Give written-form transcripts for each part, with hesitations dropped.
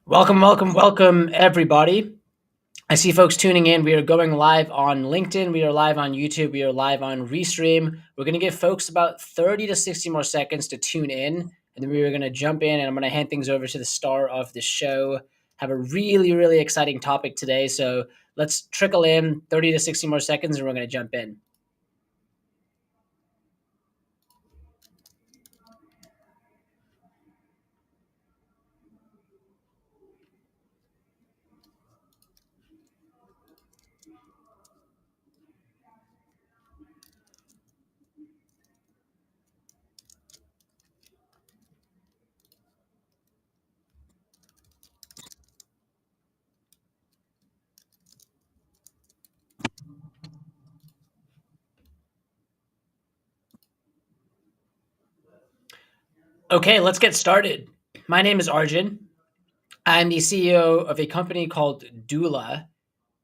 Welcome, welcome, welcome, everybody. I see folks tuning in. We are going live on LinkedIn. We are live on YouTube. We are live on Restream. We're going to give folks about 30 to 60 more seconds to tune in. And then we are going to jump in and I'm going to hand things over to the star of the show. Have a really, really exciting topic today. So let's trickle in 30 to 60 more seconds and we're going to jump in. Okay, let's get started. My name is Arjun. I'm the CEO of a company called Doola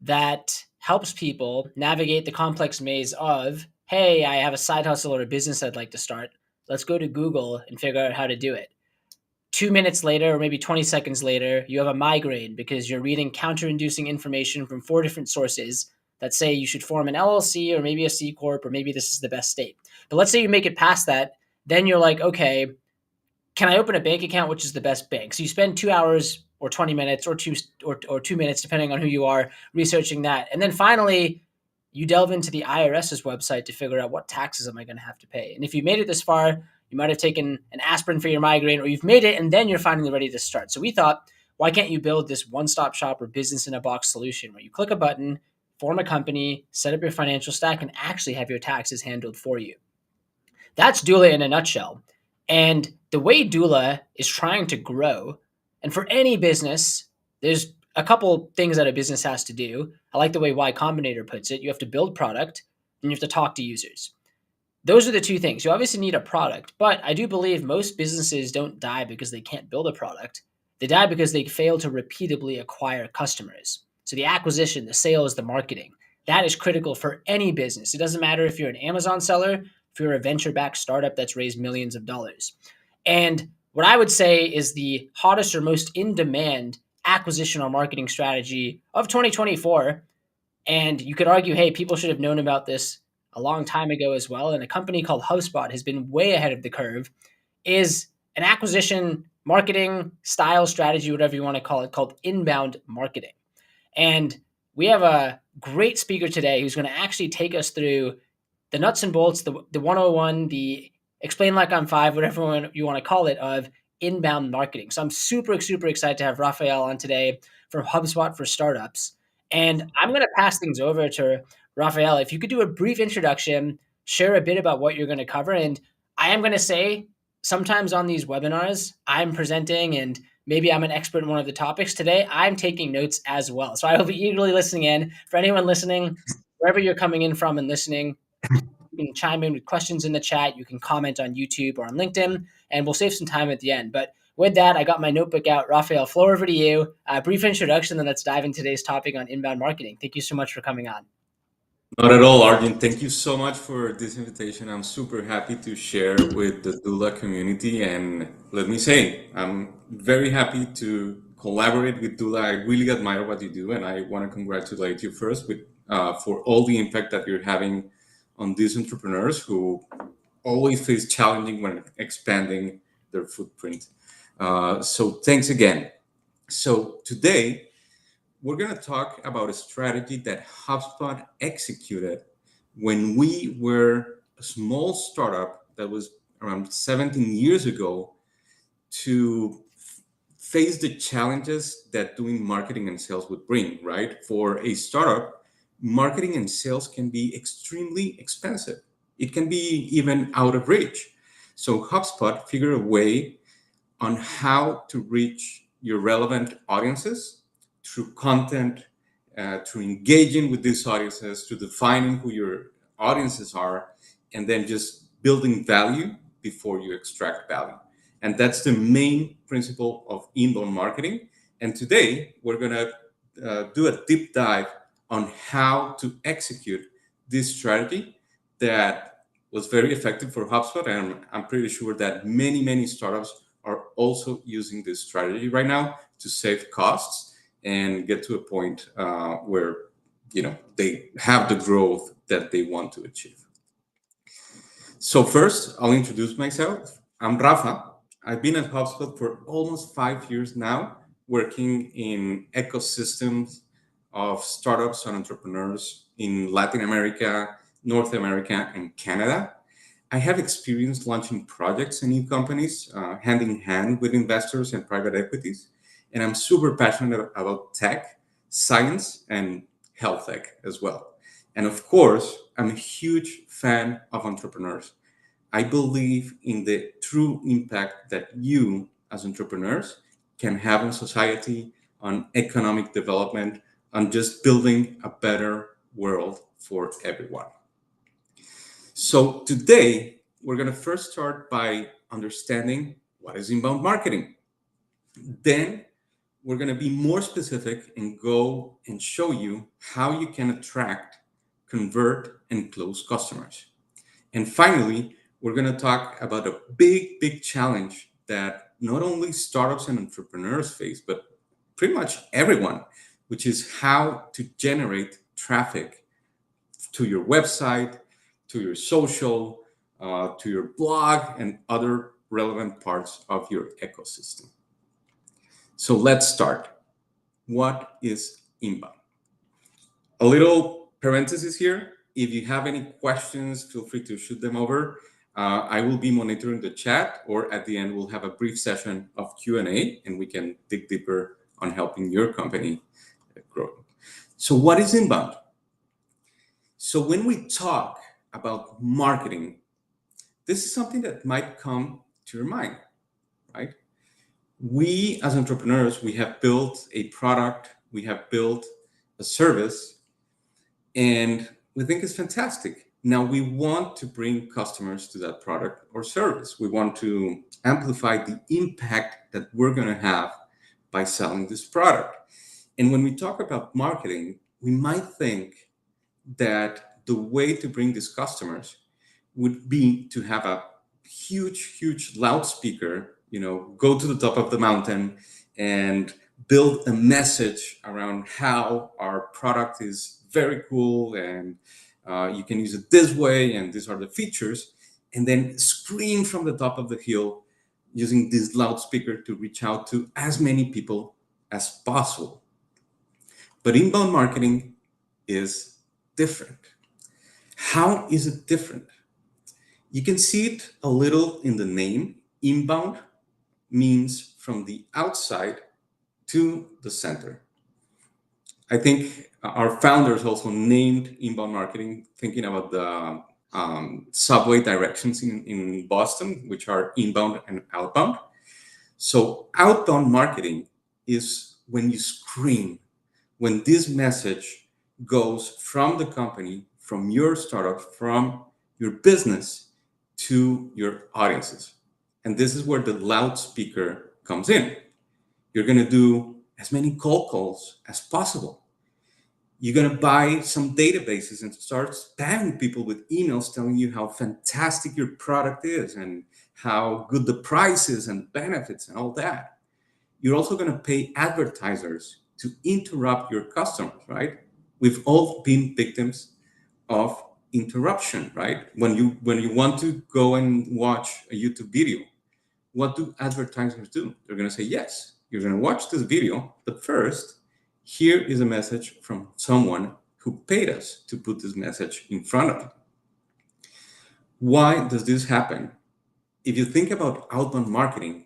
that helps people navigate the complex maze of, hey, I have a side hustle or a business I'd like to start. Let's go to Google and figure out how to do it. 2 minutes later, or maybe 20 seconds later, you have a migraine because you're reading counter-inducing information from 4 different sources that say you should form an LLC or maybe a C Corp or maybe this is the best state. But let's say you make it past that, then you're like, okay, can I open a bank account? Which is the best bank? So you spend 2 hours or 20 minutes or 2 minutes, depending on who you are, researching that. And then finally, you delve into the IRS's website to figure out what taxes am I going to have to pay. And if you made it this far, you might have taken an aspirin for your migraine, or you've made it and then you're finally ready to start. So we thought, why can't you build this one-stop shop or business in a box solution where you click a button, form a company, set up your financial stack, and actually have your taxes handled for you? That's Doola in a nutshell. And the way Doola is trying to grow, and for any business, there's a couple things that a business has to do. I like the way Y Combinator puts it. You have to build product and you have to talk to users. Those are the two things. You obviously need a product, but I do believe most businesses don't die because they can't build a product. They die because they fail to repeatably acquire customers. So the acquisition, the sales, the marketing, that is critical for any business. It doesn't matter if you're an Amazon seller, if you're a venture-backed startup that's raised millions of dollars. And what I would say is the hottest or most in-demand acquisition or marketing strategy of 2024. And you could argue, hey, people should have known about this a long time ago as well. And a company called HubSpot has been way ahead of the curve, is an acquisition marketing style strategy, whatever you want to call it, called inbound marketing. And we have a great speaker today who's going to actually take us through the nuts and bolts, the 101, the explain like I'm five, whatever you want to call it, of inbound marketing. So I'm super, super excited to have Raphael on today from HubSpot for Startups. And I'm going to pass things over to Raphael. If you could do a brief introduction, share a bit about what you're going to cover. And I am going to say, sometimes on these webinars, I'm presenting and maybe I'm an expert in one of the topics. Today, I'm taking notes as well. So I will be eagerly listening in. For anyone listening, wherever you're coming in from and listening, you can chime in with questions in the chat. You can comment on YouTube or on LinkedIn, and we'll save some time at the end. But with that, I got my notebook out. Raphael, floor over to you. A brief introduction, then let's dive into today's topic on inbound marketing. Thank you so much for coming on. Not at all, Arjun. Thank you so much for this invitation. I'm super happy to share with the Dula community. And let me say, I'm very happy to collaborate with Dula. I really admire what you do, and I want to congratulate you first for all the impact that you're having on these entrepreneurs who always face challenging when expanding their footprint. So thanks again. So today, we're going to talk about a strategy that HubSpot executed when we were a small startup that was around 17 years ago to face the challenges that doing marketing and sales would bring, right? For a startup, marketing and sales can be extremely expensive. It can be even out of reach. So HubSpot figured a way on how to reach your relevant audiences through content, through engaging with these audiences, through defining who your audiences are, and then just building value before you extract value. And that's the main principle of inbound marketing. And today, we're going to do a deep dive on how to execute this strategy that was very effective for HubSpot. And I'm pretty sure that many, many startups are also using this strategy right now to save costs and get to a point where they have the growth that they want to achieve. So first, I'll introduce myself. I'm Rafa. I've been at HubSpot for almost 5 years now, working in ecosystems of startups and entrepreneurs in Latin America, North America, and Canada. I have experience launching projects and new companies hand in hand with investors and private equities. And I'm super passionate about tech, science, and health tech as well. And of course, I'm a huge fan of entrepreneurs. I believe in the true impact that you, as entrepreneurs, can have on society, on economic development, on just building a better world for everyone. So today, we're going to first start by understanding what is inbound marketing. Then we're going to be more specific and go and show you how you can attract, convert, and close customers. And finally, we're going to talk about a big challenge that not only startups and entrepreneurs face, but pretty much everyone, which is how to generate traffic to your website, to your social, to your blog, and other relevant parts of your ecosystem. So let's start. What is inbound? A little parenthesis here. If you have any questions, feel free to shoot them over. I will be monitoring the chat, or at the end, we'll have a brief session of Q&A, and we can dig deeper on helping your company grow. So what is inbound? So when we talk about marketing, this is something that might come to your mind, right? We as entrepreneurs, we have built a product, we have built a service, and we think it's fantastic. Now we want to bring customers to that product or service. We want to amplify the impact that we're going to have by selling this product. And when we talk about marketing, we might think that the way to bring these customers would be to have a huge loudspeaker, go to the top of the mountain and build a message around how our product is very cool and you can use it this way and these are the features, and then scream from the top of the hill using this loudspeaker to reach out to as many people as possible. But inbound marketing is different. How is it different? You can see it a little in the name. Inbound means from the outside to the center. I think our founders also named inbound marketing thinking about the subway directions in Boston, which are inbound and outbound. So outbound marketing is when you scream, when this message goes from the company, from your startup, from your business to your audiences. And this is where the loudspeaker comes in. You're going to do as many cold calls as possible. You're going to buy some databases and start spamming people with emails telling you how fantastic your product is and how good the price is and benefits and all that. You're also going to pay advertisers to interrupt your customers, right? We've all been victims of interruption, right? When you want to go and watch a YouTube video, what do advertisers do? They're going to say, yes, you're going to watch this video, but first, here is a message from someone who paid us to put this message in front of you. Why does this happen? If you think about outbound marketing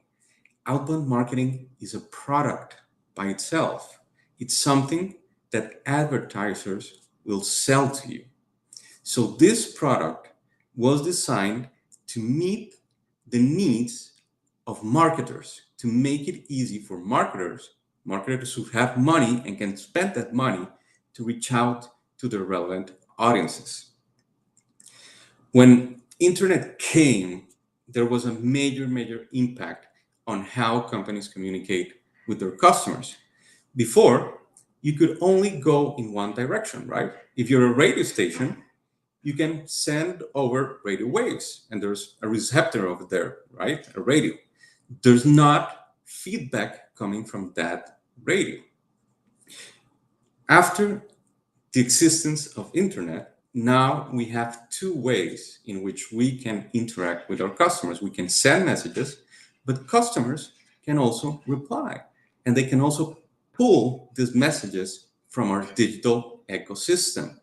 is a product by itself. It's something that advertisers will sell to you. So this product was designed to meet the needs of marketers, to make it easy for marketers who have money and can spend that money to reach out to their relevant audiences. When internet came, there was a major impact on how companies communicate with their customers. Before, you could only go in one direction, right? If you're a radio station, you can send over radio waves, and there's a receptor over there, right? A radio. there's not feedback coming from that radio. After the existence of internet, now we have two ways in which we can interact with our customers. We can send messages, but customers can also reply, and they can also pull these messages from our digital ecosystem.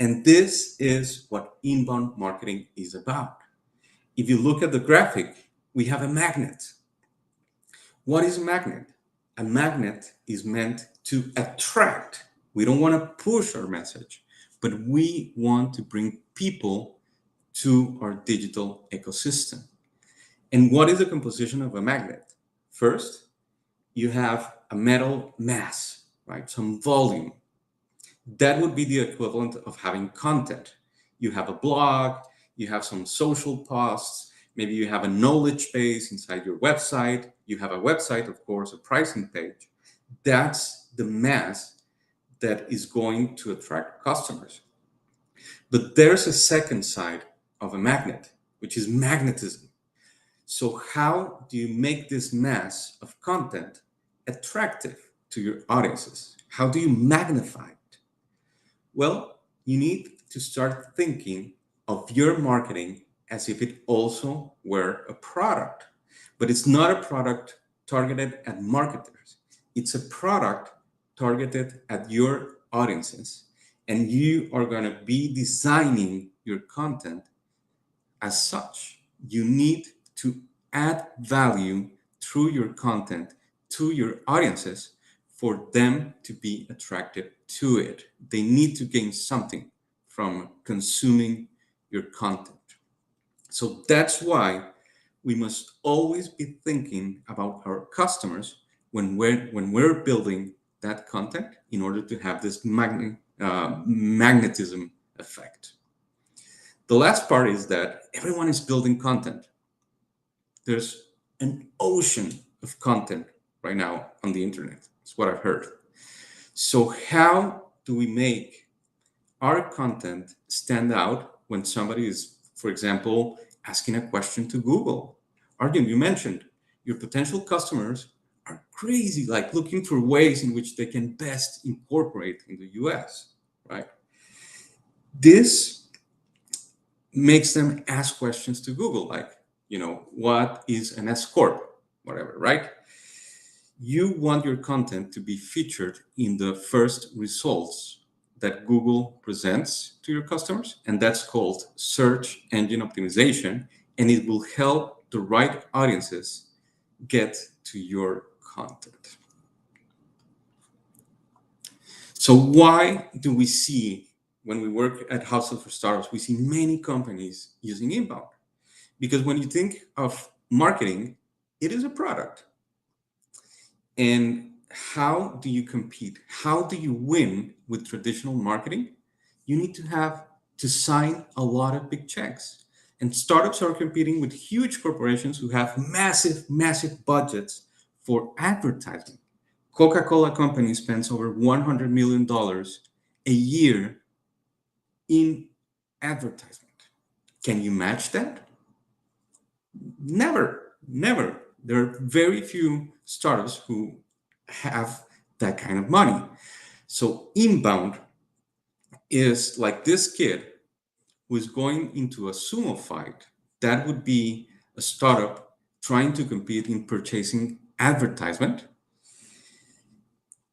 And this is what inbound marketing is about. If you look at the graphic, we have a magnet. What is a magnet? A magnet is meant to attract. We don't want to push our message, but we want to bring people to our digital ecosystem. And what is the composition of a magnet? First, you have a metal mass, right? Some volume. That would be the equivalent of having content. You have a blog, you have some social posts, maybe you have a knowledge base inside your website, you have a website, of course, a pricing page. That's the mass that is going to attract customers. But there's a second side of a magnet, which is magnetism. So, how do you make this mass of content attractive to your audiences? How do you magnify it? Well, you need to start thinking of your marketing as if it also were a product. But it's not a product targeted at marketers, it's a product targeted at your audiences. And you are going to be designing your content as such. You need to add value through your content to your audiences for them to be attracted to it. They need to gain something from consuming your content. So that's why we must always be thinking about our customers when we're building that content in order to have this magnetism effect. The last part is that everyone is building content. There's an ocean of content right now on the internet. That's what I've heard. So, how do we make our content stand out when somebody is, for example, asking a question to Google? Arjun, you mentioned your potential customers are crazy, like looking for ways in which they can best incorporate in the US, right? This makes them ask questions to Google, like, what is an S corp, whatever, right? You want your content to be featured in the first results that Google presents to your customers, and that's called search engine optimization, and it will help the right audiences get to your content. So why do we see, when we work at HubSpot for Startups, we see many companies using inbound? Because when you think of marketing, it is a product. And how do you compete? How do you win with traditional marketing? You need to sign a lot of big checks. And startups are competing with huge corporations who have massive, massive budgets for advertising. Coca-Cola company spends over $100 million a year in advertisement. Can you match that? Never, never. There are very few startups who have that kind of money. So inbound is like this kid who is going into a sumo fight. That would be a startup trying to compete in purchasing advertisement.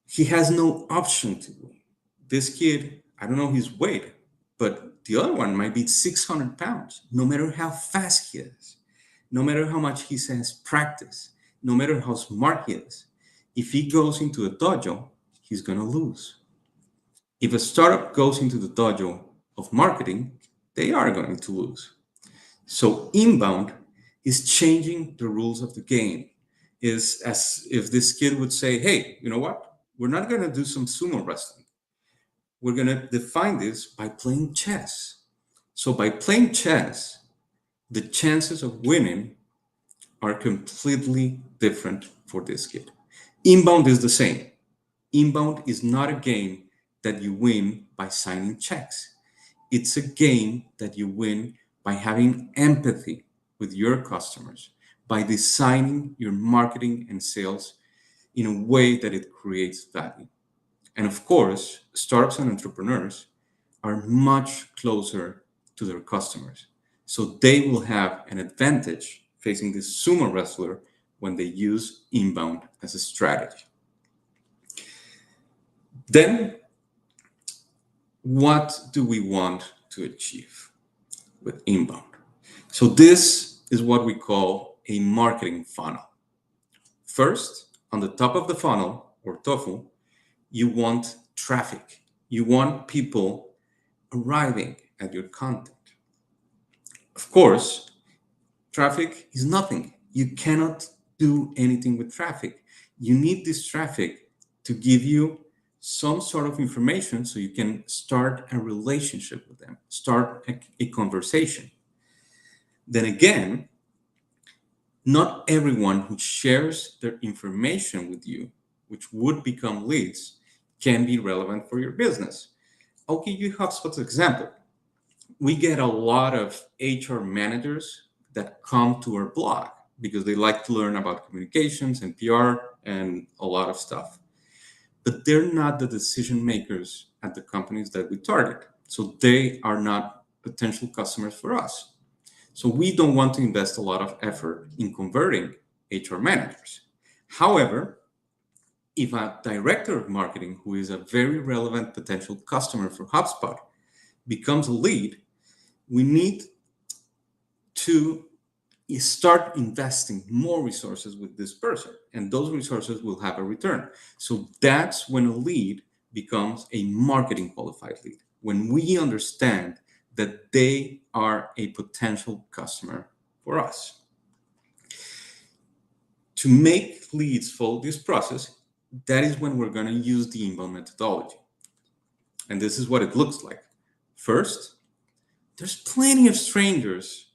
He has no option to win. This kid, I don't know his weight, but the other one might be 600 pounds, no matter how fast he is, no matter how much he has practice, no matter how smart he is. If he goes into a dojo, he's going to lose. If a startup goes into the dojo of marketing, they are going to lose. So inbound is changing the rules of the game. Is as if this kid would say, hey, you know what? We're not going to do some sumo wrestling. We're going to define this by playing chess. So by playing chess, the chances of winning are completely different for this kid. Inbound is the same. Inbound is not a game that you win by signing checks. It's a game that you win by having empathy with your customers, by designing your marketing and sales in a way that it creates value. And of course, startups and entrepreneurs are much closer to their customers. So they will have an advantage facing the sumo wrestler when they use inbound as a strategy. Then, what do we want to achieve with inbound? So, this is what we call a marketing funnel. First, on the top of the funnel or TOFU, you want traffic. You want people arriving at your content. Of course, traffic is nothing. You cannot do anything with traffic. You need this traffic to give you some sort of information so you can start a relationship with them, start a conversation. Then again, not everyone who shares their information with you, which would become leads, can be relevant for your business. I'll give you HubSpot's example. We get a lot of HR managers that come to our blog because they like to learn about communications and PR and a lot of stuff. But they're not the decision makers at the companies that we target. So they are not potential customers for us. So we don't want to invest a lot of effort in converting HR managers. However, if a director of marketing who is a very relevant potential customer for HubSpot becomes a lead, we need to start investing more resources with this person, and those resources will have a return. So that's when a lead becomes a marketing qualified lead, when we understand that they are a potential customer for us. To make leads follow this process, that is when we're going to use the inbound methodology. And this is what it looks like. First, there's plenty of strangers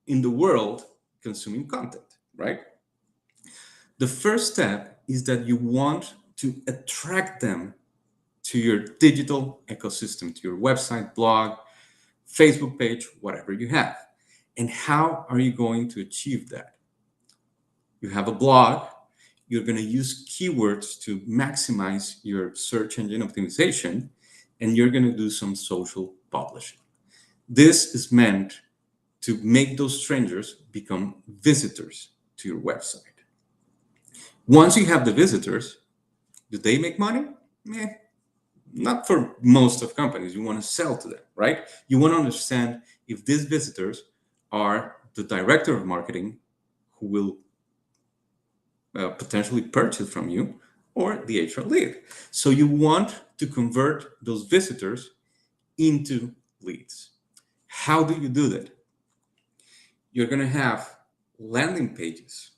in the world consuming content, right? The first step is that you want to attract them to your digital ecosystem, to your website, blog, Facebook page, whatever you have. And how are you going to achieve that? You have a blog, you're going to use keywords to maximize your search engine optimization, and you're going to do some social publishing. This is meant to make those strangers become visitors to your website. Once you have the visitors, do they make money? Not for most of companies. You want to sell to them, right? You want to understand if these visitors are the director of marketing who will potentially purchase from you or the HR lead. So you want to convert those visitors into leads. How do you do that? You're going to have landing pages,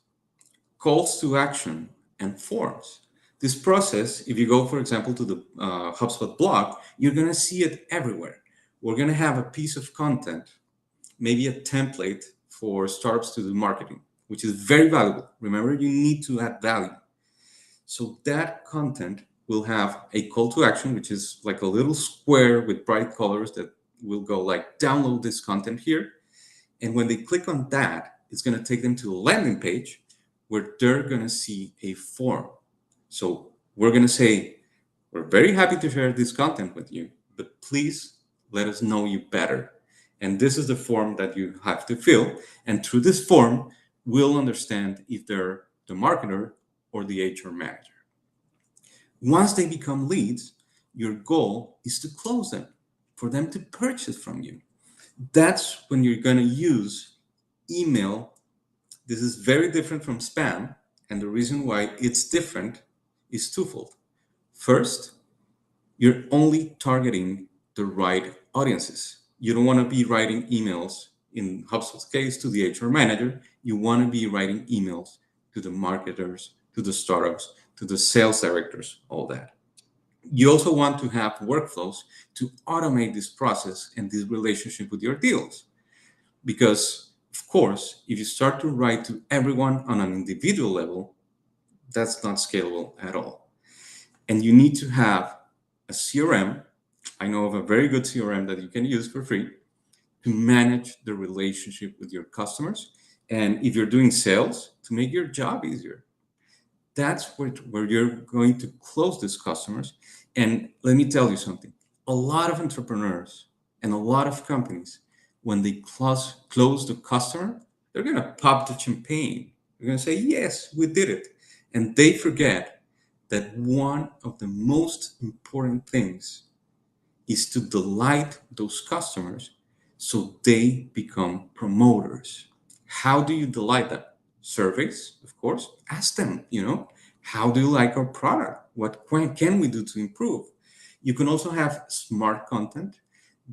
calls to action, and forms. This process, if you go, for example, to the HubSpot blog, you're going to see it everywhere. We're going to have a piece of content, maybe a template for startups to do marketing, which is very valuable. Remember, you need to add value. So that content will have a call to action, which is like a little square with bright colors that will go like, download this content here. And when they click on that, it's going to take them to a landing page where they're going to see a form. So we're going to say, we're very happy to share this content with you, but please let us know you better. And this is the form that you have to fill. And through this form, we'll understand if they're the marketer or the HR manager. Once they become leads, your goal is to close them, for them to purchase from you. That's when you're going to use email. This is very different from spam. And the reason why it's different is twofold. First, you're only targeting the right audiences. You don't want to be writing emails, in HubSpot's case, to the HR manager. You want to be writing emails to the marketers, to the startups, to the sales directors, all that. You also want to have workflows to automate this process and this relationship with your deals. Because, of course, if you start to write to everyone on an individual level, that's not scalable at all. And you need to have a CRM. I know of a very good CRM that you can use for free to manage the relationship with your customers And if you're doing sales, to make your job easier. That's where you're going to close these customers. And let me tell you something, a lot of entrepreneurs and a lot of companies, when they close the customer, they're going to pop the champagne. They're going to say, yes, we did it. And they forget that one of the most important things is to delight those customers so they become promoters. How do you delight them? Surveys, of course. Ask them, how do you like our product? What can we do to improve? You can also have smart content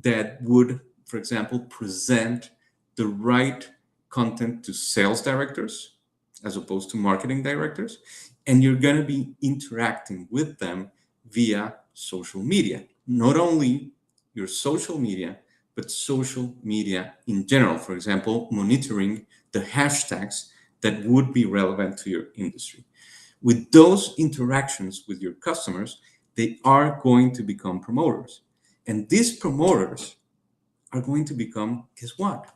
that would, for example, present the right content to sales directors as opposed to marketing directors. And you're going to be interacting with them via social media. Not only your social media, but social media in general. For example, monitoring the hashtags that would be relevant to your industry. With those interactions with your customers, they are going to become promoters. And these promoters are going to become, guess what?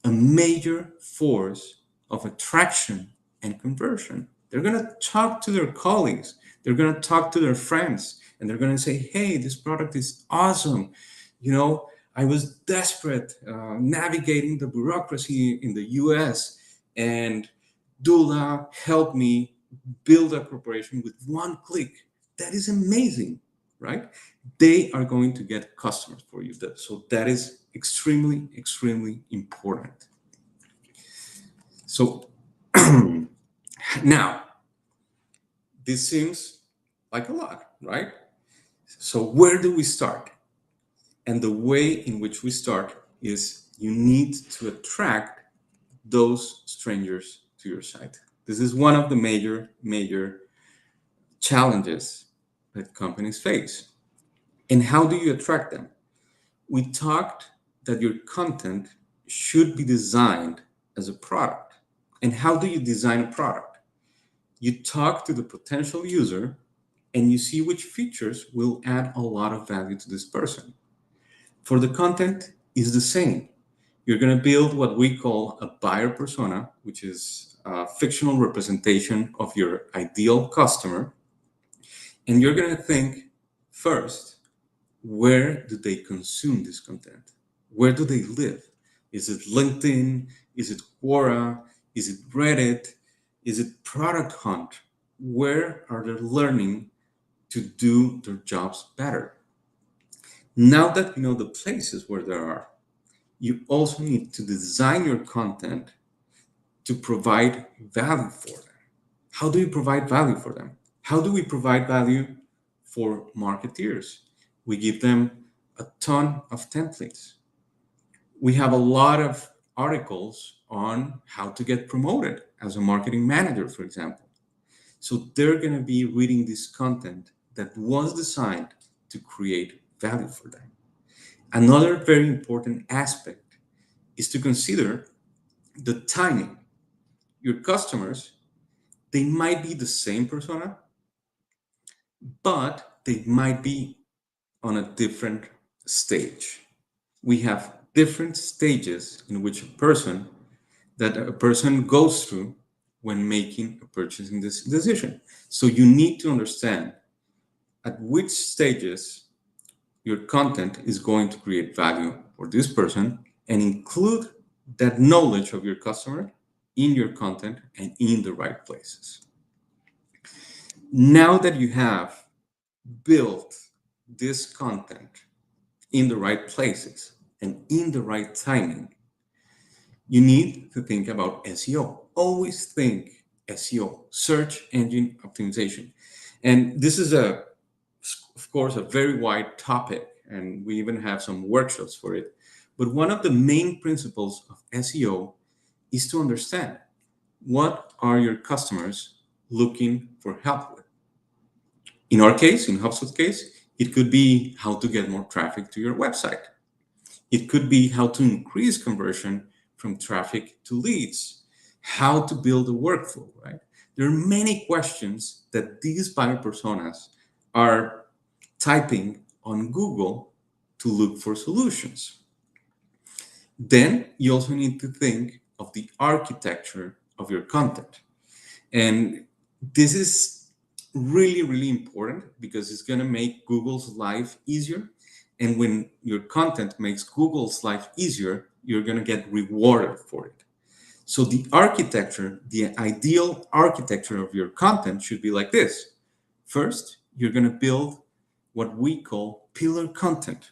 A major force of attraction and conversion. They're going to talk to their colleagues, they're going to talk to their friends, and they're going to say, hey, this product is awesome. You know, I was desperate navigating the bureaucracy in the US, and Dula helped me build a corporation with one click. That is amazing, right? They are going to get customers for you. So that is extremely, extremely important. So now, this seems like a lot, right? So where do we start? And the way in which we start is you need to attract those strangers to your site. This is one of the major, major challenges that companies face. And how do you attract them? We talked that your content should be designed as a product. And how do you design a product? You talk to the potential user and you see which features will add a lot of value to this person. For the content, is the same. You're going to build what we call a buyer persona, which is a fictional representation of your ideal customer. And you're going to think first, where do they consume this content? Where do they live? Is it LinkedIn? Is it Quora? Is it Reddit? Is it Product Hunt? Where are they learning to do their jobs better? Now that you know the places where there are, you also need to design your content to provide value for them. How do you provide value for them? How do we provide value for marketeers? We give them a ton of templates. We have a lot of articles on how to get promoted as a marketing manager, for example. So they're going to be reading this content that was designed to create value for them. Another very important aspect is to consider the timing. Your customers, they might be the same persona, but they might be on a different stage. We have different stages in which a person goes through when making a purchasing decision. So you need to understand at which stages your content is going to create value for this person and include that knowledge of your customer in your content and in the right places. Now that you have built this content in the right places and in the right timing, you need to think about SEO. Always think SEO, search engine optimization. And this is of course, a very wide topic, and we even have some workshops for it. But one of the main principles of SEO is to understand what are your customers looking for help with. In our case, in HubSpot case, it could be how to get more traffic to your website. It could be how to increase conversion from traffic to leads, how to build a workflow, right? There are many questions that these buyer personas are typing on Google to look for solutions. Then you also need to think of the architecture of your content. And this is really, really important because it's going to make Google's life easier. And when your content makes Google's life easier, you're going to get rewarded for it. So the architecture, the ideal architecture of your content should be like this. First, you're going to build what we call pillar content.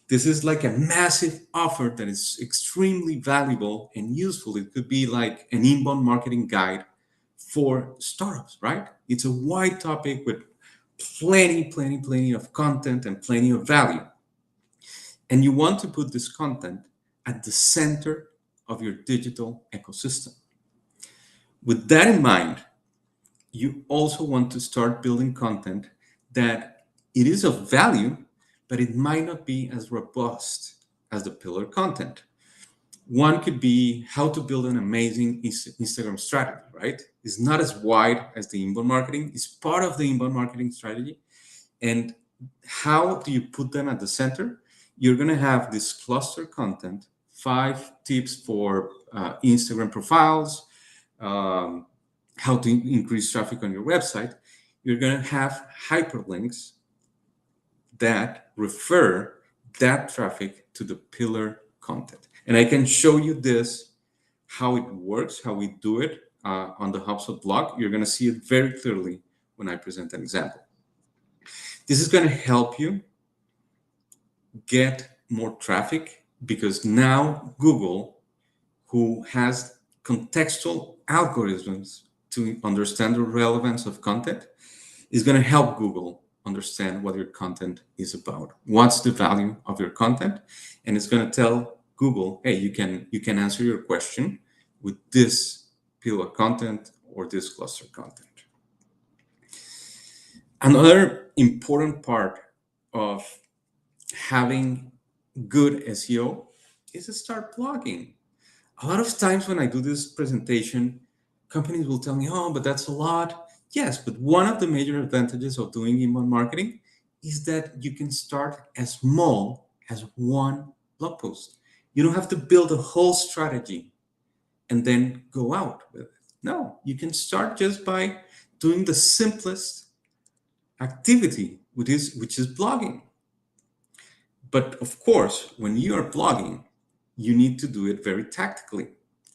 This is like a massive offer that is extremely valuable and useful. It could be like an inbound marketing guide for startups, right? It's a wide topic with plenty of content and plenty of value. And you want to put this content at the center of your digital ecosystem. With that in mind, you also want to start building content that it is of value, but it might not be as robust as the pillar content. One could be how to build an amazing Instagram strategy, right? It's not as wide as the inbound marketing. It's part of the inbound marketing strategy. And how do you put them at the center? You're going to have this cluster content, 5 tips for Instagram profiles, how to increase traffic on your website. You're going to have hyperlinks that refer that traffic to the pillar content. And I can show you this, how it works, how we do it on the HubSpot blog. You're going to see it very clearly when I present an example. This is going to help you get more traffic because now Google, who has contextual algorithms to understand the relevance of content, is going to help Google understand what your content is about. What's the value of your content? And it's going to tell Google, hey, you can answer your question with this pillar content or this cluster content. Another important part of having good SEO is to start blogging. A lot of times when I do this presentation, companies will tell me, oh, but that's a lot. Yes, but one of the major advantages of doing inbound marketing is that you can start as small as one blog post. You don't have to build a whole strategy and then go out with it. No, you can start just by doing the simplest activity, which is blogging. But of course, when you are blogging, you need to do it very tactically.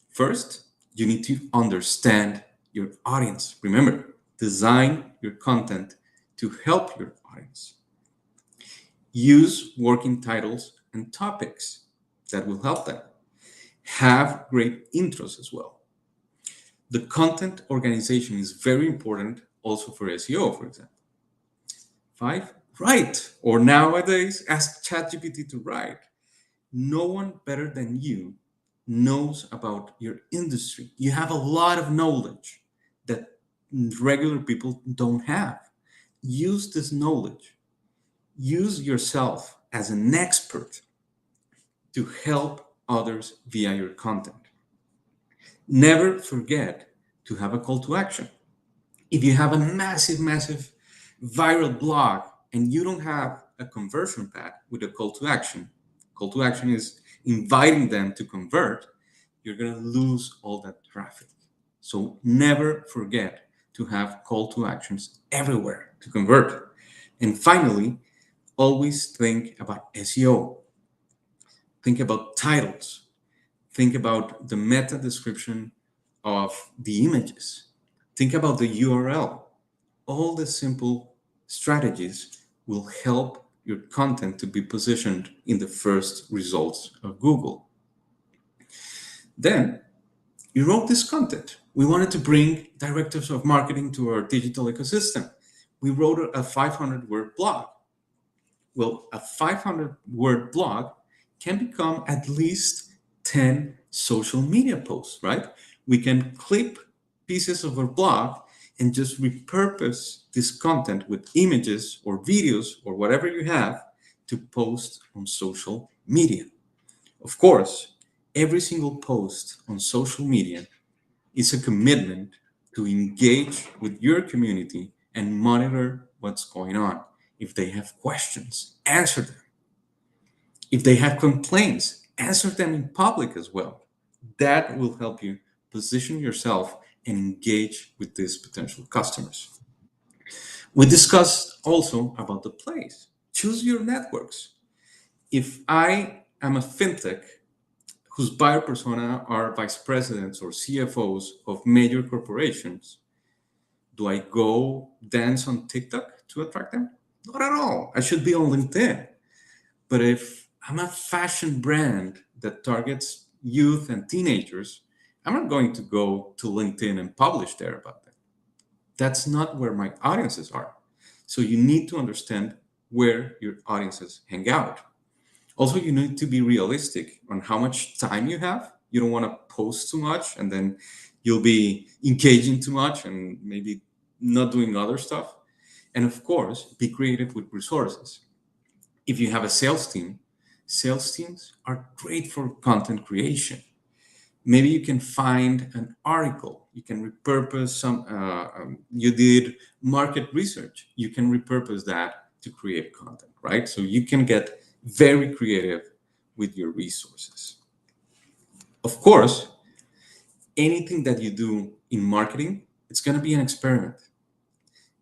First, you need to understand your audience. Remember, design your content to help your audience. Use working titles and topics that will help them. Have great intros as well. The content organization is very important also for SEO, for example. 5, write, or nowadays ask ChatGPT to write. No one better than you knows about your industry. You have a lot of knowledge that regular people don't have. Use this knowledge. Use yourself as an expert to help others via your content. Never forget to have a call to action. If you have a massive viral blog and you don't have a conversion path with a call to action is inviting them to convert, you're going to lose all that traffic. So never forget to have call to actions everywhere to convert. And finally, always think about SEO. Think about titles. Think about the meta description of the images. Think about the URL. All the simple strategies will help your content to be positioned in the first results of Google. Then you wrote this content. We wanted to bring directors of marketing to our digital ecosystem. We wrote a 500-word blog. Well, a 500-word blog can become at least 10 social media posts, right? We can clip pieces of our blog and just repurpose this content with images or videos or whatever you have to post on social media. Of course, every single post on social media is a commitment to engage with your community and monitor what's going on. If they have questions, answer them. If they have complaints, answer them in public as well. That will help you position yourself and engage with these potential customers. We discussed also about the place. Choose your networks. If I am a fintech whose buyer persona are vice presidents or CFOs of major corporations, do I go dance on TikTok to attract them? Not at all. I should be on LinkedIn. But if I'm a fashion brand that targets youth and teenagers, I'm not going to go to LinkedIn and publish there about that. That's not where my audiences are. So you need to understand where your audiences hang out. Also, you need to be realistic on how much time you have. You don't want to post too much and then you'll be engaging too much and maybe not doing other stuff. And of course, be creative with resources. If you have a sales teams are great for content creation. Maybe you can find an article, you can repurpose you did market research, you can repurpose that to create content, right? So you can get very creative with your resources. Of course, anything that you do in marketing, it's going to be an experiment.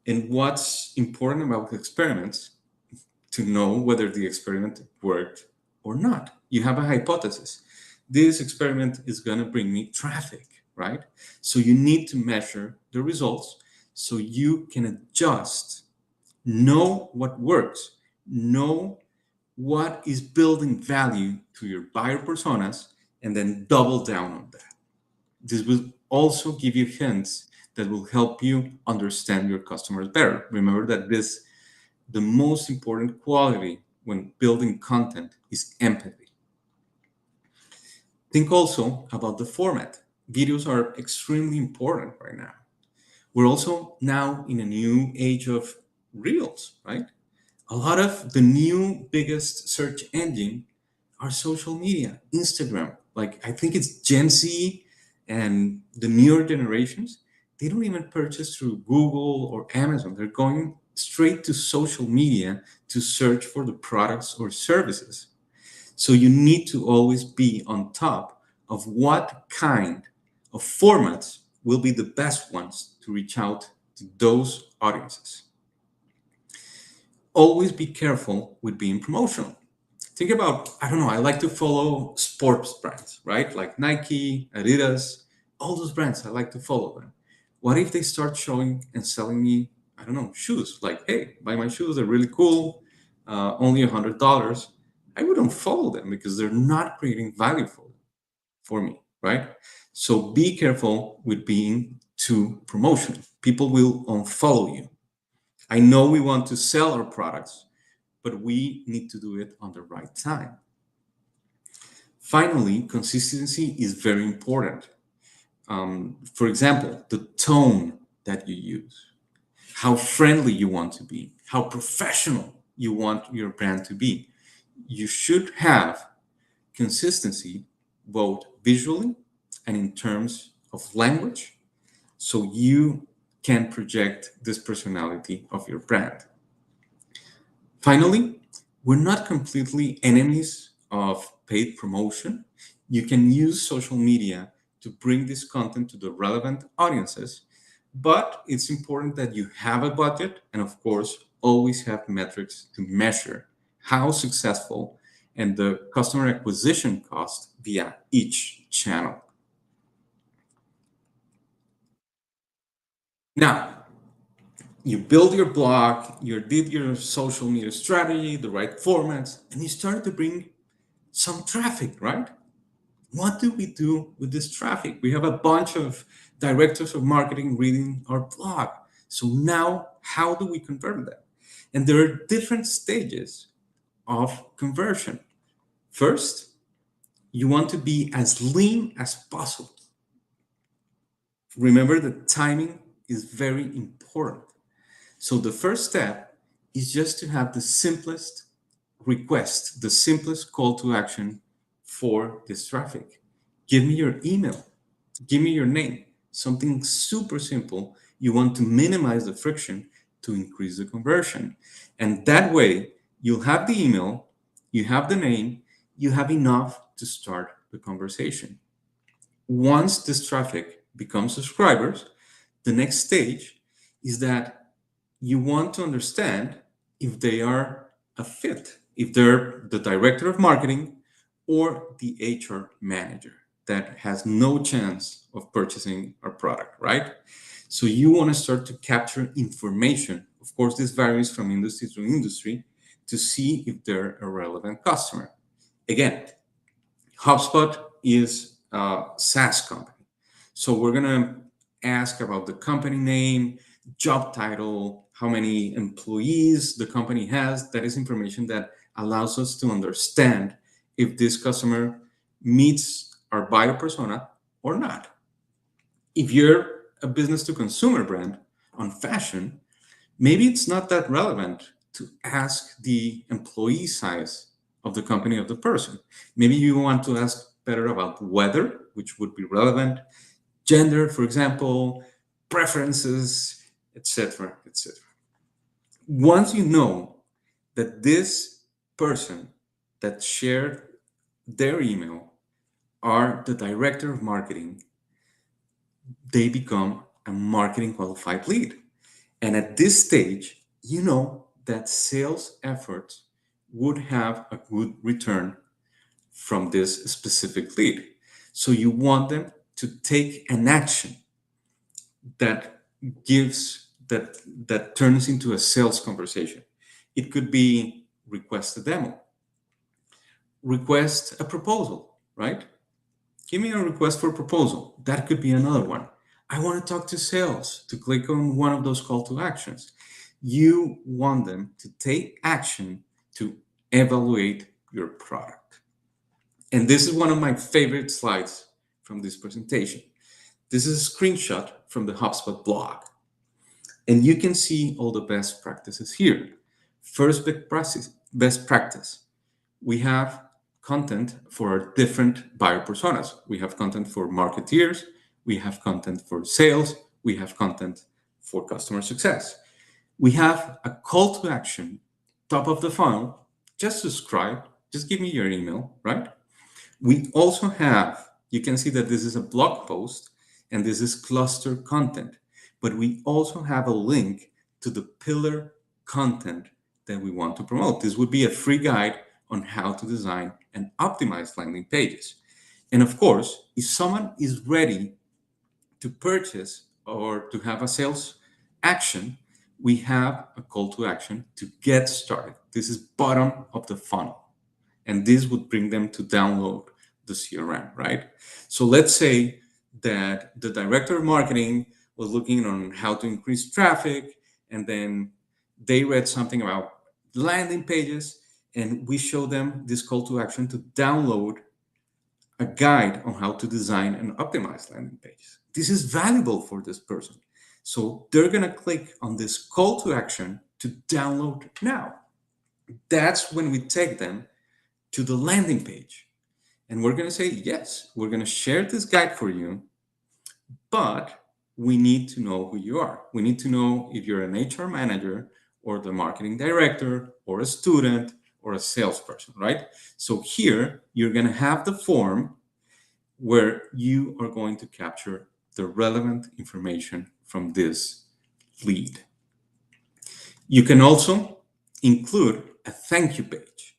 And what's important about experiments to know whether the experiment worked or not. You have a hypothesis. This experiment is going to bring me traffic, right? So you need to measure the results so you can adjust, know what works, know what is building value to your buyer personas, and then double down on that. This will also give you hints that will help you understand your customers better. Remember that the most important quality when building content is empathy. Think also about the format. Videos are extremely important right now. We're also now in a new age of reels, right? A lot of the new biggest search engine are social media, Instagram. Like I think it's Gen Z and the newer generations, they don't even purchase through Google or Amazon. They're going straight to social media to search for the products or services. So you need to always be on top of what kind of formats will be the best ones to reach out to those audiences. Always be careful with being promotional. Think about, I don't know, I like to follow sports brands, right? Like Nike, Adidas, all those brands, I like to follow them. What if they start showing and selling me, I don't know, shoes? Like, hey, buy my shoes, they're really cool, only $100. I wouldn't follow them because they're not creating value for me, right? So be careful with being too promotional. People will unfollow you. I know we want to sell our products, but we need to do it on the right time. Finally, consistency is very important. For example, the tone that you use, how friendly you want to be, how professional you want your brand to be. You should have consistency both visually and in terms of language so you can project this personality of your brand. Finally, we're not completely enemies of paid promotion. You can use social media to bring this content to the relevant audiences, but it's important that you have a budget and, of course, always have metrics to measure how successful and the customer acquisition cost via each channel. Now, you build your blog, you did your social media strategy, the right formats, and you started to bring some traffic, right? What do we do with this traffic? We have a bunch of directors of marketing reading our blog. So now, how do we convert them? And there are different stages of conversion. First, you want to be as lean as possible. Remember that timing is very important. So the first step is just to have the simplest request, the simplest call to action for this traffic. Give me your email, give me your name, something super simple. You want to minimize the friction to increase the conversion. And that way, you'll have the email, you have the name, you have enough to start the conversation. Once this traffic becomes subscribers, the next stage is that you want to understand if they are a fit, if they're the director of marketing or the HR manager that has no chance of purchasing our product, right? So you want to start to capture information. Of course, this varies from industry to industry to see if they're a relevant customer. Again, HubSpot is a SaaS company. So we're going to ask about the company name, job title, how many employees the company has. That is information that allows us to understand if this customer meets our buyer persona or not. If you're a business to consumer brand on fashion, maybe it's not that relevant to ask the employee size of the company of the person. Maybe you want to ask better about weather, which would be relevant, gender, for example, preferences, etc., etc. Once you know that this person that shared their email are the director of marketing, they become a marketing qualified lead. And at this stage, you know that sales efforts would have a good return from this specific lead. So you want them to take an action that that turns into a sales conversation. It could be request a demo, request a proposal, right? Give me a request for a proposal. That could be another one. I want to talk to sales, to click on one of those call to actions. You want them to take action to evaluate your product. And this is one of my favorite slides from this presentation. This is a screenshot from the HubSpot blog. And you can see all the best practices here. First best practice. We have content for different buyer personas. We have content for marketeers, we have content for sales, we have content for customer success. We have a call to action, top of the funnel, just subscribe, just give me your email, right? We also have, you can see that this is a blog post and this is cluster content, but we also have a link to the pillar content that we want to promote. This would be a free guide on how to design and optimize landing pages. And of course, if someone is ready to purchase or to have a sales action, we have a call to action to get started. This is bottom of the funnel. And this would bring them to download the CRM, right? So let's say that the director of marketing was looking on how to increase traffic, and then they read something about landing pages, and we show them this call to action to download a guide on how to design and optimize landing pages. This is valuable for this person. So they're going to click on this call to action to download now. That's when we take them to the landing page. And we're going to say, yes, we're going to share this guide for you, but we need to know who you are. We need to know if you're an HR manager or the marketing director or a student or a salesperson, right? So here you're going to have the form where you are going to capture the relevant information from this lead. You can also include a thank you page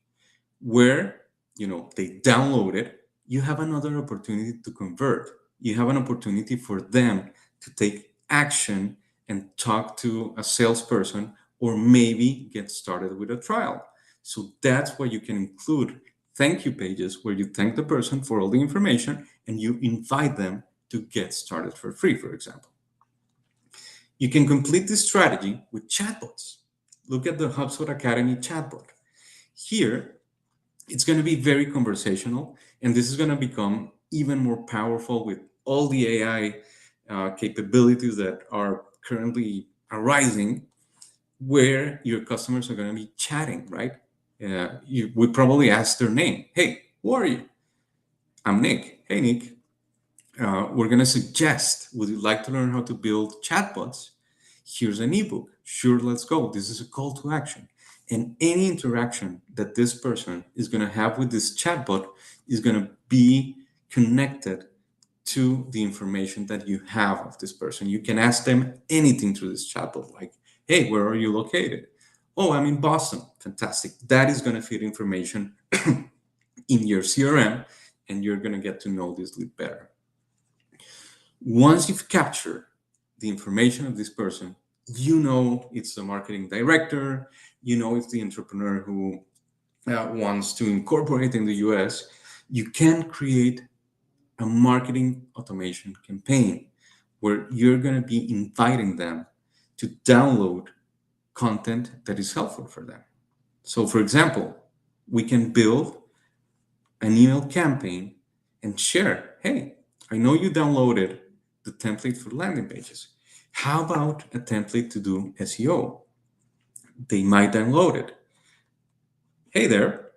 where they download it. You have another opportunity to convert. You have an opportunity for them to take action and talk to a salesperson or maybe get started with a trial. So that's why you can include thank you pages where you thank the person for all the information and you invite them to get started for free, for example. You can complete this strategy with chatbots. Look at the HubSpot Academy chatbot. Here, it's going to be very conversational, and this is going to become even more powerful with all the AI capabilities that are currently arising, where your customers are going to be chatting, right? You would probably ask their name. Hey, who are you? I'm Nick. Hey, Nick. We're going to suggest, would you like to learn how to build chatbots? Here's an ebook. Sure, let's go. This is a call to action. And any interaction that this person is going to have with this chatbot is going to be connected to the information that you have of this person. You can ask them anything through this chatbot, like, hey, where are you located? Oh, I'm in Boston. Fantastic. That is going to feed information in your CRM, and you're going to get to know this lead better. Once you've captured the information of this person, you know it's the marketing director, you know it's the entrepreneur who wants to incorporate in the US, you can create a marketing automation campaign where you're going to be inviting them to download content that is helpful for them. So, for example, we can build an email campaign and share, hey, I know you downloaded the template for landing pages. How about a template to do SEO? They might download it. Hey there,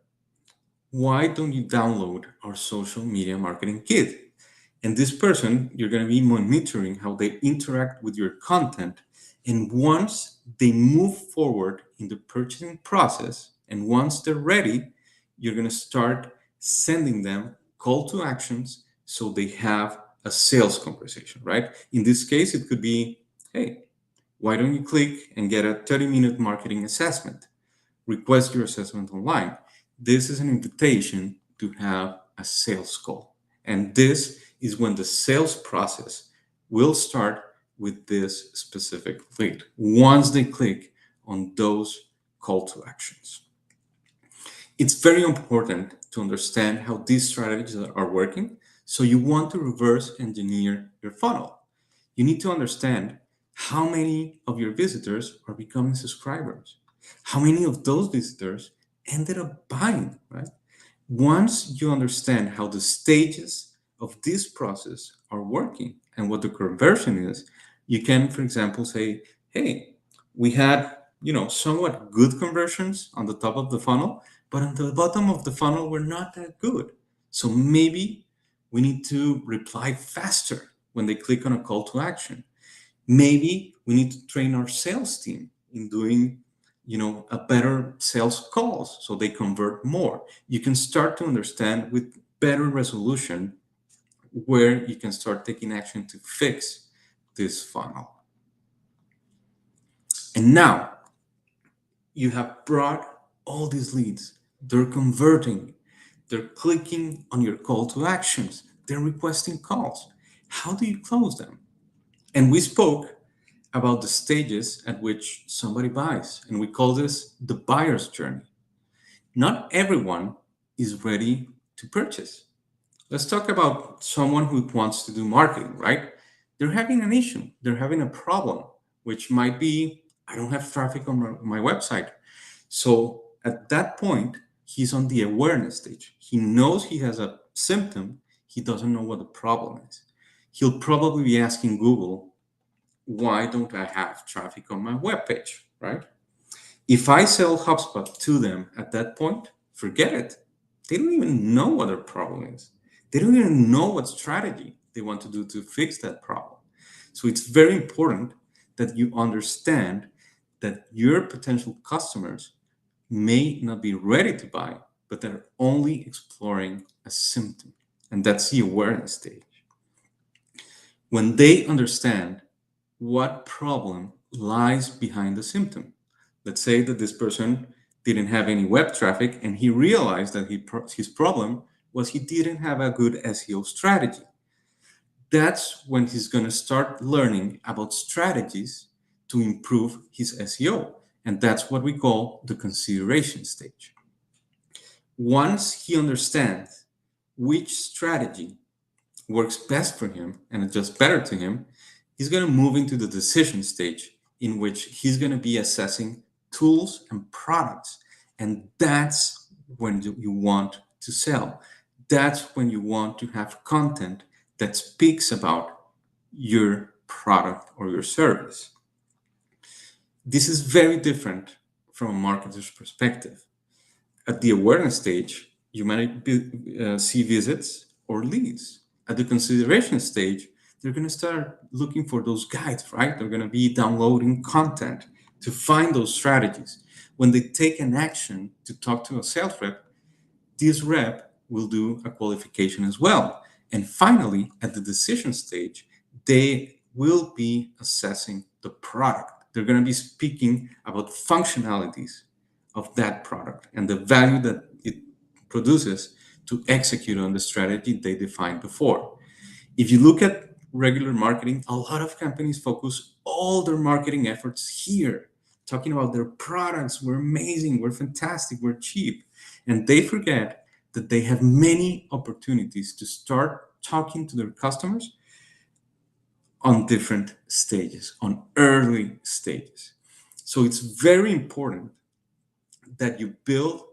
why don't you download our social media marketing kit? And this person, you're going to be monitoring how they interact with your content. And once they move forward in the purchasing process, and once they're ready, you're going to start sending them call to actions so they have a sales conversation, right? In this case, it could be, hey, why don't you click and get a 30-minute marketing assessment? Request your assessment online. This is an invitation to have a sales call. And this is when the sales process will start with this specific lead once they click on those call to actions. It's very important to understand how these strategies are working. So you want to reverse engineer your funnel. You need to understand how many of your visitors are becoming subscribers. How many of those visitors ended up buying, right? Once you understand how the stages of this process are working and what the conversion is, you can, for example, say, hey, we had, somewhat good conversions on the top of the funnel, but on the bottom of the funnel, we're not that good. So maybe we need to reply faster when they click on a call to action. Maybe we need to train our sales team in doing a better sales calls so they convert more. You can start to understand with better resolution where you can start taking action to fix this funnel. And now you have brought all these leads. They're converting, they're clicking on your call to actions, they're requesting calls. How do you close them? And we spoke about the stages at which somebody buys, and we call this the buyer's journey. Not everyone is ready to purchase. Let's talk about someone who wants to do marketing, right? They're having an issue, they're having a problem, which might be, I don't have traffic on my website. So at that point, he's on the awareness stage. He knows he has a symptom, he doesn't know what the problem is. He'll probably be asking Google, why don't I have traffic on my webpage, right? If I sell HubSpot to them at that point, forget it. They don't even know what their problem is. They don't even know what strategy they want to do to fix that problem. So it's very important that you understand that your potential customers may not be ready to buy, but they're only exploring a symptom. And that's the awareness stage. When they understand what problem lies behind the symptom. Let's say that this person didn't have any web traffic and he realized that his problem was he didn't have a good SEO strategy. That's when he's going to start learning about strategies to improve his SEO. And that's what we call the consideration stage. Once he understands which strategy works best for him and adjusts better to him, he's going to move into the decision stage in which he's going to be assessing tools and products. And that's when you want to sell. That's when you want to have content that speaks about your product or your service. This is very different from a marketer's perspective. At the awareness stage, you might see visits or leads. At the consideration stage, they're going to start looking for those guides, right? They're going to be downloading content to find those strategies. When they take an action to talk to a sales rep, this rep will do a qualification as well. And finally, at the decision stage, they will be assessing the product. They're going to be speaking about functionalities of that product and the value that it produces to execute on the strategy they defined before. If you look at regular marketing, a lot of companies focus all their marketing efforts here, talking about their products. We're amazing, we're fantastic, we're cheap. And they forget that they have many opportunities to start talking to their customers on different stages, on early stages. So it's very important that you build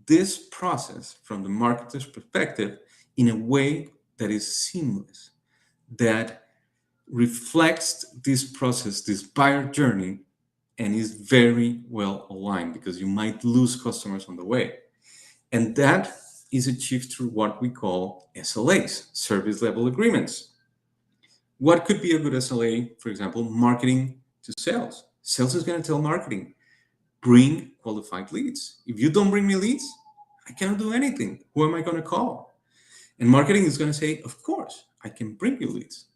this process from the marketer's perspective in a way that is seamless, that reflects this process, this buyer journey, and is very well aligned, because you might lose customers on the way. And that is achieved through what we call SLAs, service level agreements. What could be a good SLA? For example, marketing to sales. Sales is going to tell marketing, bring qualified leads. If you don't bring me leads, I cannot do anything. Who am I going to call? And marketing is going to say, of course, I can bring you leads,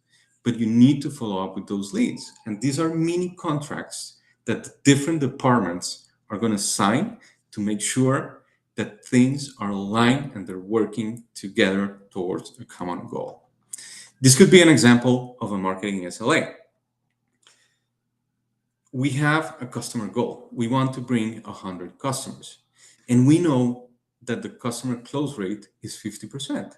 but you need to follow up with those leads. And these are mini contracts that the different departments are going to sign to make sure that things are aligned and they're working together towards a common goal. This could be an example of a marketing SLA. We have a customer goal. We want to bring 100 customers, and we know that the customer close rate is 50%.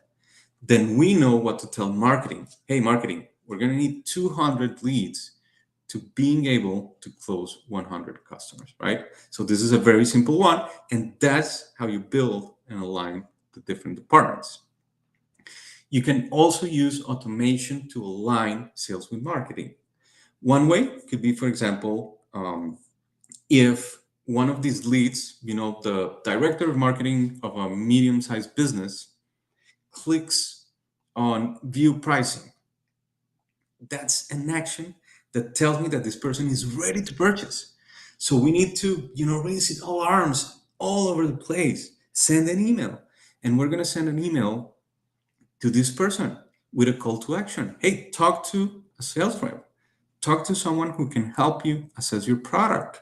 Then we know what to tell marketing. Hey, marketing, we're going to need 200 leads to being able to close 100 customers, right? So this is a very simple one, and that's how you build and align the different departments. You can also use automation to align sales with marketing. One way could be, for example, if one of these leads, the director of marketing of a medium-sized business clicks on view pricing. That's an action that tells me that this person is ready to purchase. So we need to, raise alarms all over the place, send an email. And we're going to send an email to this person with a call to action. Hey, talk to a sales rep. Talk to someone who can help you assess your product.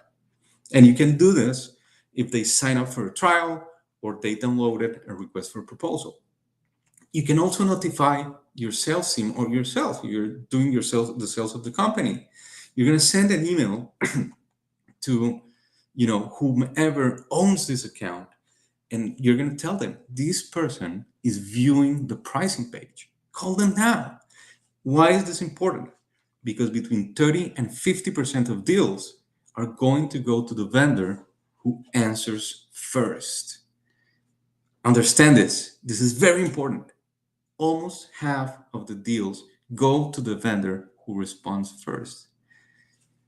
And you can do this if they sign up for a trial or they downloaded a request for proposal. You can also notify your sales team or yourself. You're doing the sales of the company. You're going to send an email to, whomever owns this account, and you're going to tell them this person is viewing the pricing page. Call them now. Why is this important? Because between 30 and 50% of deals are going to go to the vendor who answers first. Understand this. This is very important. Almost half of the deals go to the vendor who responds first.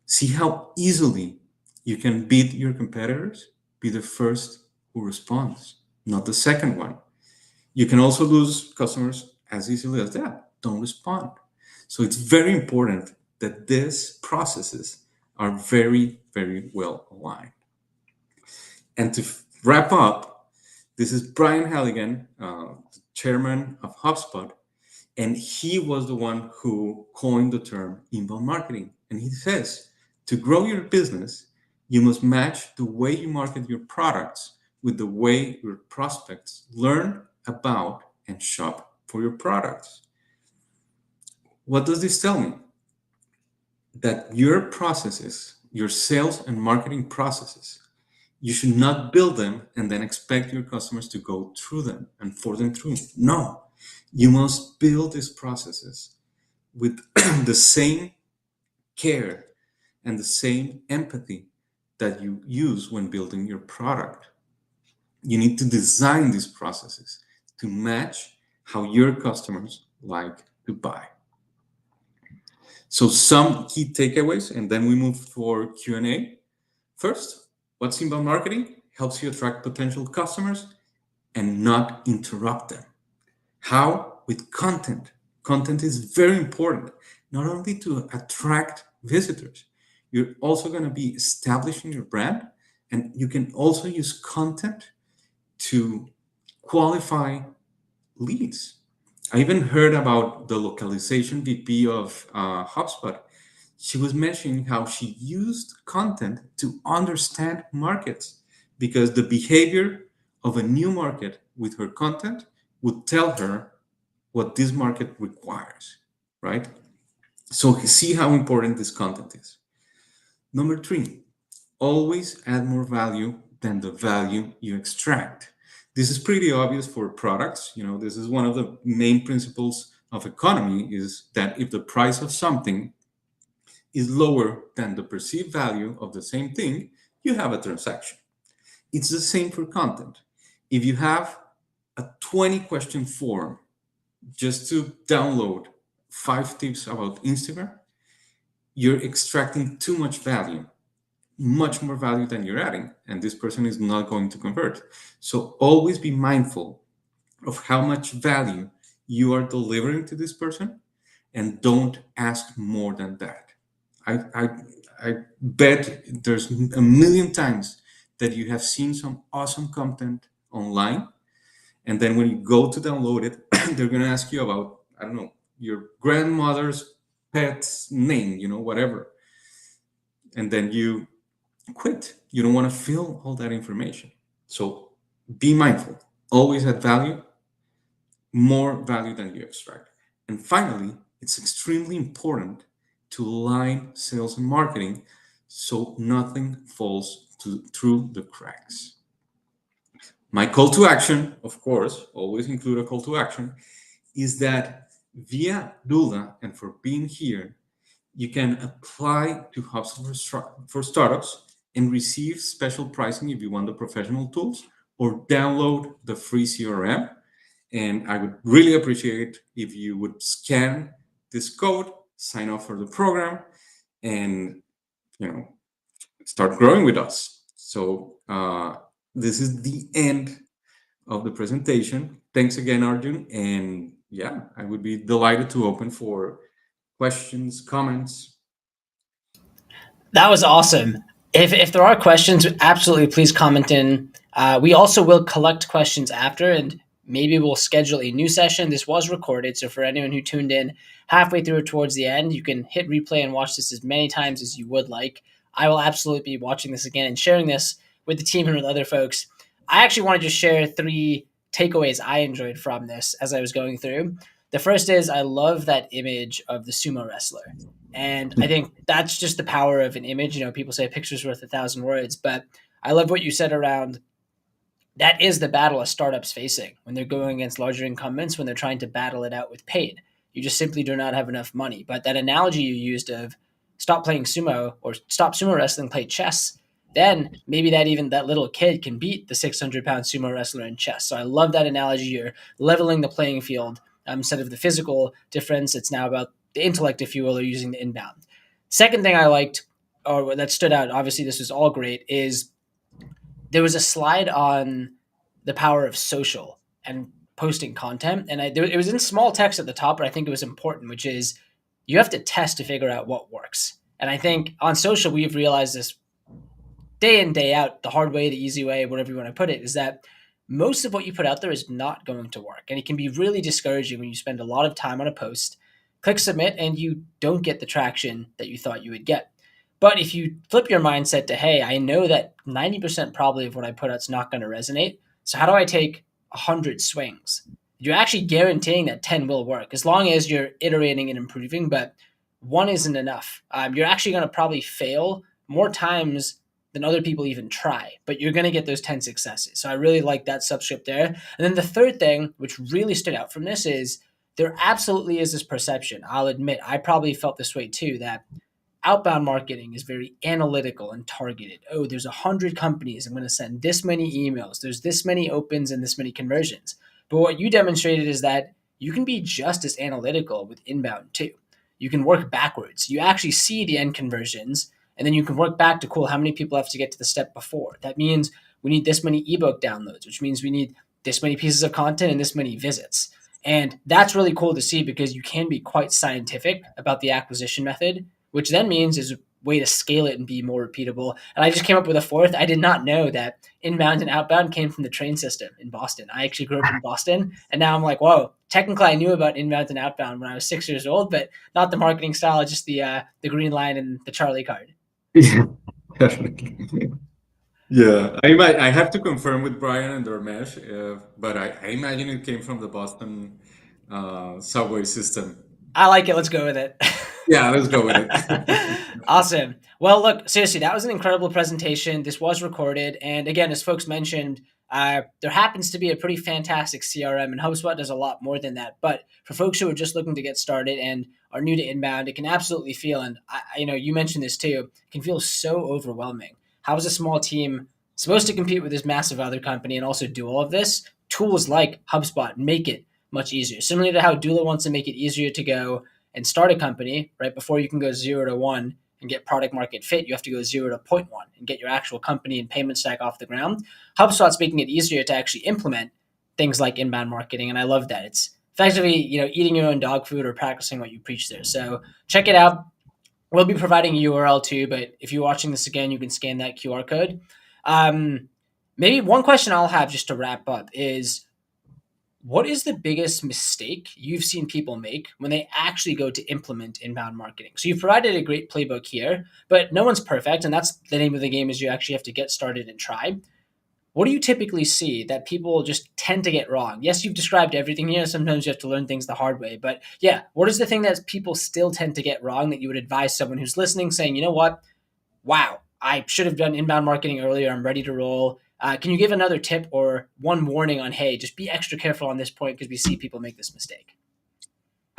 See how easily you can beat your competitors? Be the first who responds, not the second one. You can also lose customers as easily as that. Don't respond. So it's very important that these processes are very, very well aligned. And to wrap up, this is Brian Halligan, the chairman of HubSpot, and he was the one who coined the term inbound marketing. And he says, to grow your business, you must match the way you market your products with the way your prospects learn about and shop for your products. What does this tell me? That your processes, your sales and marketing processes, you should not build them and then expect your customers to go through them and for them through. No, you must build these processes with the same care and the same empathy that you use when building your product. You need to design these processes to match how your customers like to buy. So some key takeaways, and then we move for Q&A. First, what's inbound marketing? Helps you attract potential customers and not interrupt them. How? With content. Content is very important, not only to attract visitors, you're also going to be establishing your brand, and you can also use content to qualify leads. I even heard about the localization VP of HubSpot. She was mentioning how she used content to understand markets because the behavior of a new market with her content would tell her what this market requires, right? So see how important this content is. Number three, always add more value than the value you extract. This is pretty obvious for products. You know, this is one of the main principles of economy is that if the price of something is lower than the perceived value of the same thing, you have a transaction. It's the same for content. If you have a 20 question form just to download 5 tips about Instagram, you're extracting too much value, much more value than you're adding, and this person is not going to convert. So always be mindful of how much value you are delivering to this person and don't ask more than that. I bet there's a million times that you have seen some awesome content online, and then when you go to download it, they're going to ask you about, I don't know, your grandmother's pet's name, whatever. And then you quit. You don't want to fill all that information. So be mindful. Always add value, more value than you extract. And finally, it's extremely important to align sales and marketing so nothing falls through the cracks. My call to action, of course, always include a call to action, is that via Dula and for being here, you can apply to HubSpot for startups and receive special pricing if you want the professional tools or download the free CRM. And I would really appreciate if you would scan this code, sign up for the program, and you know start growing with us. So this is the end of the presentation. Thanks again, Arjun. And yeah, I would be delighted to open for questions, comments. That was awesome. If there are questions, absolutely please comment in. We also will collect questions after, and maybe we'll schedule a new session. This was recorded, so for anyone who tuned in halfway through or towards the end, you can hit replay and watch this as many times as you would like. I will absolutely be watching this again and sharing this with the team and with other folks. I actually want to just share three takeaways I enjoyed from this as I was going through. The first is I love that image of the sumo wrestler. And I think that's just the power of an image. You know, people say a picture's worth 1,000 words, but I love what you said around that is the battle a startup's facing when they're going against larger incumbents, when they're trying to battle it out with paid. You just simply do not have enough money. But that analogy you used of stop playing sumo or stop sumo wrestling, play chess, then maybe that little kid can beat the 600-pound sumo wrestler in chess. So I love that analogy. You're leveling the playing field instead of the physical difference. It's now about the intellect, if you will, or using the inbound. Second thing I liked, or that stood out, obviously this was all great, is there was a slide on the power of social and posting content, and it was in small text at the top, but I think it was important, which is you have to test to figure out what works. And I think on social, we've realized this day in day out, the hard way, the easy way, whatever you want to put it, is that most of what you put out there is not going to work, and it can be really discouraging when you spend a lot of time on a post, click submit, and you don't get the traction that you thought you would get. But if you flip your mindset to, hey, I know that 90% probably of what I put out is not going to resonate. So how do I take 100 swings? You're actually guaranteeing that 10 will work as long as you're iterating and improving, but one isn't enough. You're actually going to probably fail more times than other people even try, but you're going to get those 10 successes. So I really like that subscript there. And then the third thing, which really stood out from this, is there absolutely is this perception. I'll admit, I probably felt this way too, that outbound marketing is very analytical and targeted. Oh, there's 100 companies. I'm going to send this many emails. There's this many opens and this many conversions. But what you demonstrated is that you can be just as analytical with inbound too. You can work backwards. You actually see the end conversions, and then you can work back to, cool, how many people have to get to the step before? That means we need this many ebook downloads, which means we need this many pieces of content and this many visits. And that's really cool to see because you can be quite scientific about the acquisition method, which then means is way to scale it and be more repeatable. And I just came up with a fourth. I did not know that inbound and outbound came from the train system in Boston. I actually grew up in Boston, and now I'm like, whoa. Technically, I knew about inbound and outbound when I was 6 years old, but not the marketing style, just the green line and the Charlie card. Yeah, definitely. Yeah, I have to confirm with Brian and Dormesh, but I imagine it came from the Boston subway system. I like it. Let's go with it. Yeah, let's go with it. Awesome. Well, look, seriously, that was an incredible presentation. This was recorded. And again, as folks mentioned, there happens to be a pretty fantastic CRM, and HubSpot does a lot more than that. But for folks who are just looking to get started and are new to inbound, it can absolutely feel, and you mentioned this too, it can feel so overwhelming. How is a small team supposed to compete with this massive other company and also do all of this? Tools like HubSpot make it much easier. Similarly to how Doola wants to make it easier to go and start a company, right? Before you can go 0 to 1 and get product market fit, you have to go 0 to 0.1 and get your actual company and payment stack off the ground. HubSpot's making it easier to actually implement things like inbound marketing, and I love that. It's effectively, eating your own dog food or practicing what you preach there. So check it out. We'll be providing a URL too, but if you're watching this again, you can scan that QR code. Um, Maybe one question I'll have just to wrap up is, what is the biggest mistake you've seen people make when they actually go to implement inbound marketing? So you've provided a great playbook here, but no one's perfect, and that's the name of the game is you actually have to get started and try. What do you typically see that people just tend to get wrong? Yes, you've described everything here. Sometimes you have to learn things the hard way, but yeah, what is the thing that people still tend to get wrong that you would advise someone who's listening saying, you know what? Wow, I should have done inbound marketing earlier. I'm ready to roll. Can you give another tip or one warning on, hey, just be extra careful on this point because we see people make this mistake?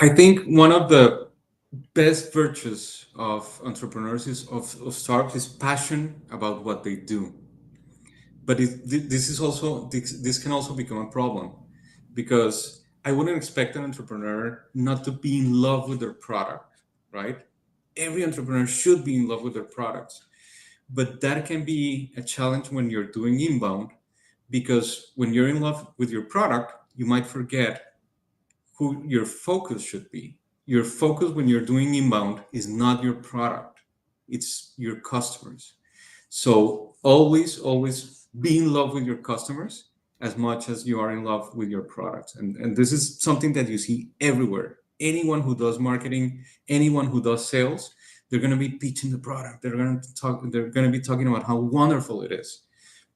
I think one of the best virtues of entrepreneurs of startups is passion about what they do. But this can also become a problem because I wouldn't expect an entrepreneur not to be in love with their product, right? Every entrepreneur should be in love with their products, but that can be a challenge when you're doing inbound because when you're in love with your product, you might forget who your focus should be. Your focus when you're doing inbound is not your product, it's your customers. So always be in love with your customers as much as you are in love with your products. And this is something that you see everywhere. Anyone who does marketing, anyone who does sales, they're going to be pitching the product. They're going to be talking about how wonderful it is.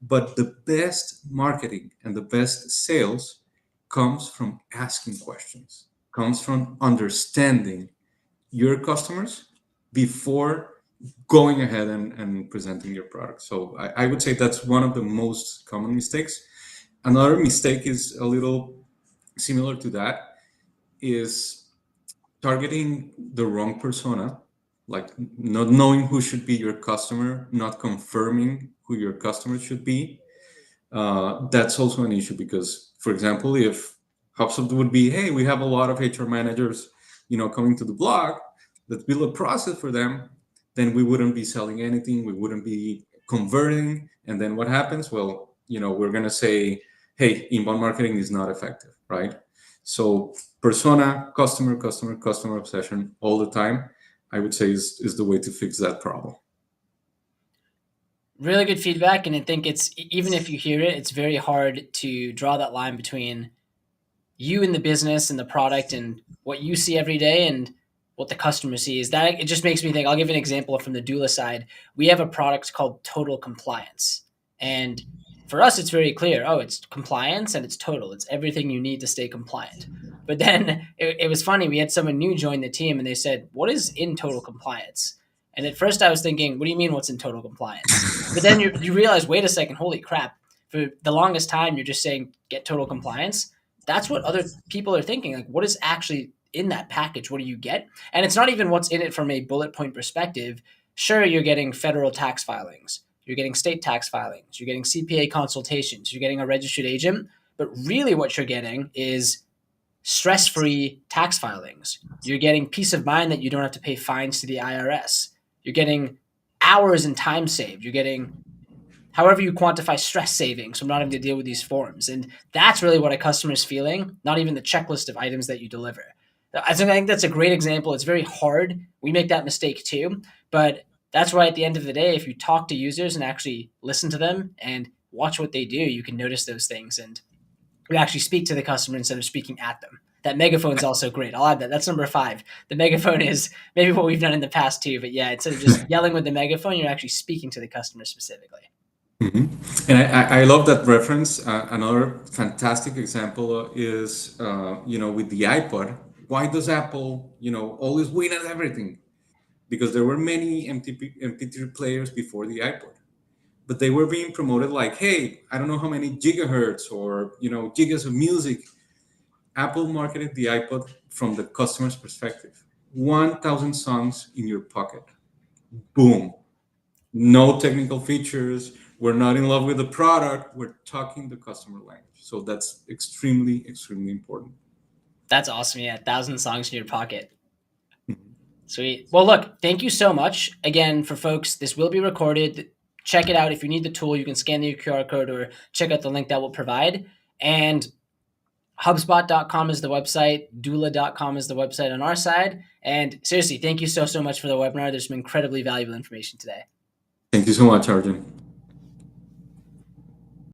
But the best marketing and the best sales comes from asking questions, comes from understanding your customers before going ahead and presenting your product. So I would say that's one of the most common mistakes. Another mistake is a little similar to that, is targeting the wrong persona, like not knowing who should be your customer, not confirming who your customer should be. That's also an issue because, for example, if HubSpot would be, hey, we have a lot of HR managers, coming to the blog, let's build a process for them, then we wouldn't be selling anything, we wouldn't be converting. And then what happens? Well, we're going to say, hey, inbound marketing is not effective, right? So persona, customer obsession all the time, I would say is the way to fix that problem. Really good feedback. And I think even if you hear it, it's very hard to draw that line between you and the business and the product and what you see every day and what the customer sees. That it just makes me think. I'll give an example from the doula side. We have a product called Total Compliance, and for us, it's very clear. Oh, it's compliance and it's total. It's everything you need to stay compliant. But then it was funny. We had someone new join the team, and they said, "What is in total compliance?" And at first, I was thinking, "What do you mean? What's in total compliance?" But then you realize, wait a second, holy crap! For the longest time, you're just saying get total compliance. That's what other people are thinking. Like, what is actually in that package? What do you get? And it's not even what's in it from a bullet point perspective. Sure, you're getting federal tax filings, you're getting state tax filings, you're getting CPA consultations, you're getting a registered agent. But really, what you're getting is stress free tax filings. You're getting peace of mind that you don't have to pay fines to the IRS. You're getting hours and time saved. You're getting however you quantify stress savings from not having to deal with these forms. And that's really what a customer is feeling, not even the checklist of items that you deliver. I think that's a great example. It's very hard. We make that mistake too. But that's why at the end of the day, if you talk to users and actually listen to them and watch what they do, you can notice those things and you actually speak to the customer instead of speaking at them. That megaphone is also great. I'll add that. That's number 5. The megaphone is maybe what we've done in the past too, but yeah, instead of just yelling with the megaphone, you're actually speaking to the customer specifically. Mhm. And I love that reference. Another fantastic example is, with the iPod. Why does Apple, always win at everything? Because there were many MP3 players before the iPod, but they were being promoted like, hey, I don't know how many gigahertz or, gigas of music. Apple marketed the iPod from the customer's perspective. 1,000 songs in your pocket. Boom. No technical features. We're not in love with the product. We're talking the customer language. So that's extremely, extremely important. That's awesome. Yeah, 1,000 songs in your pocket. Mhm. Sweet. Well, look, thank you so much. Again, for folks, this will be recorded. Check it out. If you need the tool, you can scan the QR code or check out the link that we'll provide. And HubSpot.com is the website. Doola.com is the website on our side. And seriously, thank you so much for the webinar. There's some incredibly valuable information today. Thank you so much, Arjun.